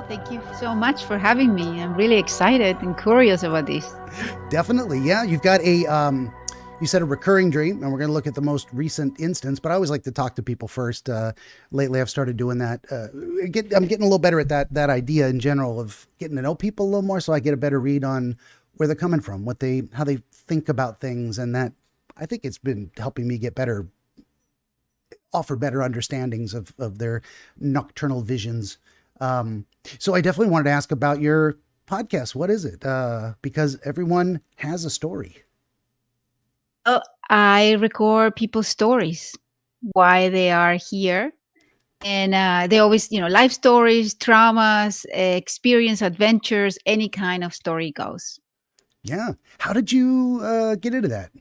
Thank you so much for having me. I'm really excited and curious about this. Definitely. Yeah. You've got you said a recurring dream, and we're going to look at the most recent instance, but I always like to talk to people first. Lately, I've started doing that. I'm getting a little better at that idea in general of getting to know people a little more so I get a better read on where they're coming from, how they think about things. And that I think it's been helping me get better, offer better understandings of their nocturnal visions. So I definitely wanted to ask about your podcast. What is it? Because everyone has a story. Oh, I record people's stories, why they are here. And they always, life stories, traumas, experience, adventures, any kind of story goes. Yeah. How did you get into that?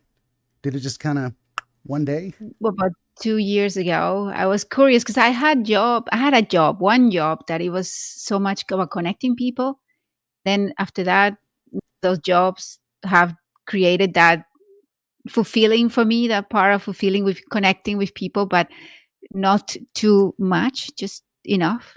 Did it just kind of one day? About 2 years ago, I was curious because I had a job, one job that it was so much about connecting people. Then after that, those jobs have created that fulfilling for me, that part of fulfilling with connecting with people, but not too much, just enough.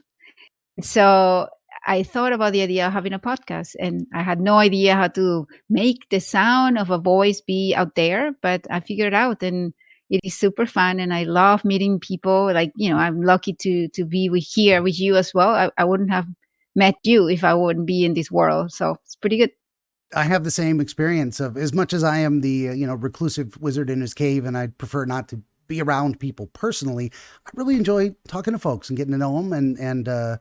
So I thought about the idea of having a podcast, and I had no idea how to make the sound of a voice be out there, but I figured it out, and it is super fun. And I love meeting people. Like, I'm lucky to be here with you as well. I wouldn't have met you if I wouldn't be in this world. So it's pretty good. I have the same experience of as much as I am the reclusive wizard in his cave, and I prefer not to be around people personally. I really enjoy talking to folks and getting to know them and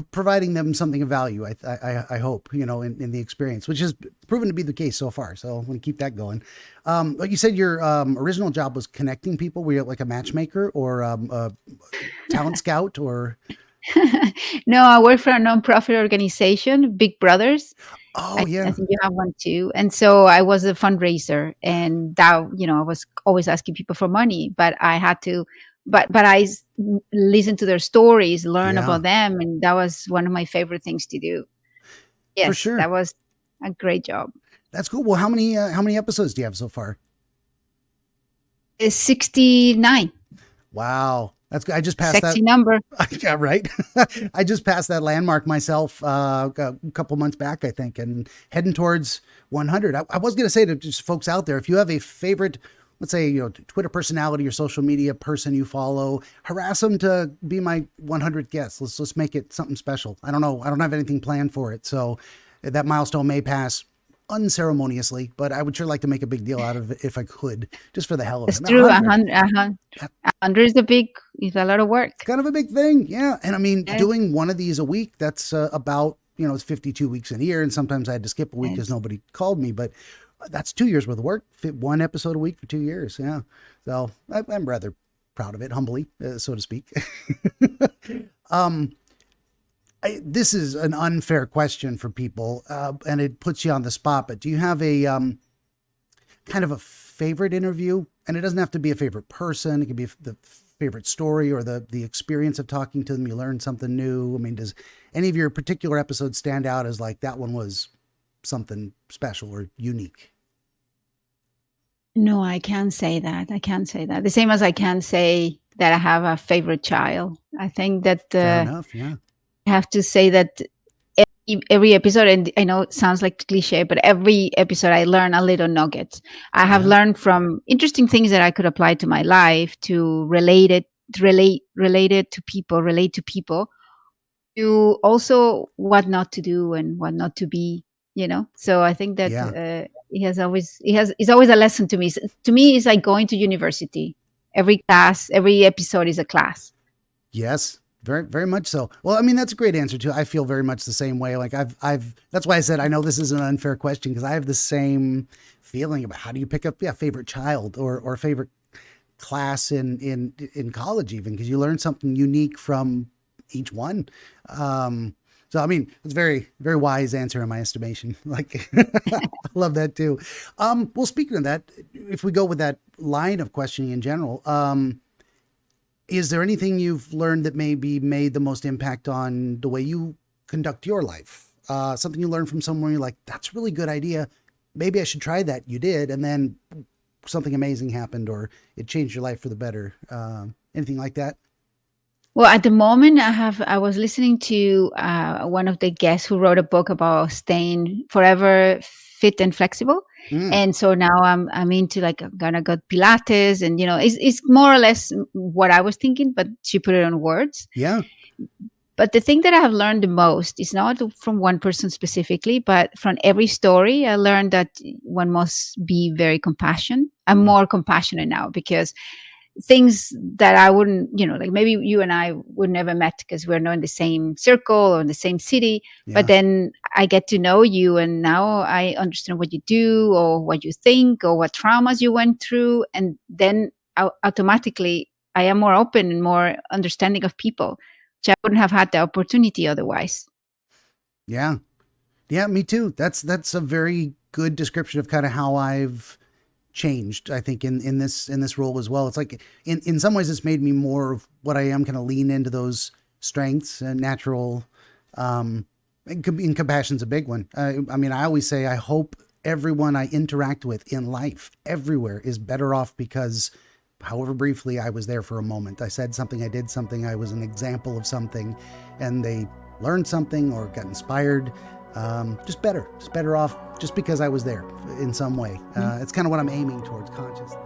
providing them something of value. I hope in the experience, which has proven to be the case so far. So I'm going to keep that going. But you said your original job was connecting people. Were you like a matchmaker or a talent scout or? No, I work for a nonprofit organization, Big Brothers. Oh I yeah, think you have one too. And so I was a fundraiser, and that, I was always asking people for money, but I had to, but listened to their stories, learn yeah, about them. And that was one of my favorite things to do. for Yes, sure. that was a great job. That's cool. Well, how many episodes do you have so far? It's 69, Wow, that's good. I just passed that. sexy number. Yeah, right. I just passed that landmark myself a couple months back, I think, and heading towards 100. I was going to say to just folks out there, if you have a favorite, let's say, Twitter personality or social media person you follow, harass them to be my 100th guest. Let's make it something special. I don't know. I don't have anything planned for it, so that milestone may pass unceremoniously, but I would sure like to make a big deal out of it if I could, just for the hell of it. It's I mean, true. 100. A hundred is is a lot of work. Kind of a big thing. Yeah. And I mean, Yes, doing one of these a week, that's about, it's 52 weeks in a year. And sometimes I had to skip a week because yes. nobody called me, but that's 2 years worth of work. Fit one episode a week for 2 years. Yeah. So I'm rather proud of it, humbly, so to speak. um, this is an unfair question for people, and it puts you on the spot, but do you have a kind of a favorite interview? And it doesn't have to be a favorite person. It could be the favorite story or the experience of talking to them. You learn something new. I mean, does any of your particular episodes stand out as like that one was something special or unique? No, I can't say that. I can't say that. The same as I can't say that I have a favorite child. I think that Fair enough. Yeah. I have to say that every episode, and I know it sounds like cliche, but every episode I learn a little nugget. I have Yeah. learned from interesting things that I could apply to my life, to relate it to people, relate to people, to also what not to do and what not to be. So I think that Yeah. it's always a lesson to me. To me, it's like going to university. Every class, every episode is a class. Yes. Very, very much so. Well, I mean, that's a great answer too. I feel very much the same way. Like that's why I said, I know this is an unfair question because I have the same feeling about how do you pick up, yeah, favorite child or favorite class in college, even because you learn something unique from each one. So I mean, it's very, very wise answer in my estimation. Like, I love that too. Well, speaking of that, if we go with that line of questioning in general, is there anything you've learned that maybe made the most impact on the way you conduct your life? Something you learned from somewhere you're like, that's a really good idea. Maybe I should try that. You did, and then something amazing happened, or it changed your life for the better. Anything like that? Well, at the moment, I was listening to one of the guests who wrote a book about staying forever fit and flexible, Mm, and so now I'm into like I'm gonna go Pilates, and it's more or less what I was thinking, but she put it on words. yeah. But the thing that I have learned the most is not from one person specifically, but from every story. I learned that one must be very compassionate. I'm Mm, more compassionate now because things that I wouldn't, like maybe you and I would never met because we're not in the same circle or in the same city. But yeah. then I get to know you, and now I understand what you do or what you think or what traumas you went through. And then automatically I am more open and more understanding of people, which I wouldn't have had the opportunity otherwise. Yeah. Yeah, me too. That's a very good description of kind of how I've changed, I think, in this role as well. It's like in some ways it's made me more of what I am, kind of lean into those strengths and natural and compassion's a big one. I mean, I always say I hope everyone I interact with in life everywhere is better off because however briefly I was there for a moment. I said something, I did something, I was an example of something, and they learned something or got inspired. Just better off just because I was there in some way. Mm. It's kind of what I'm aiming towards consciously.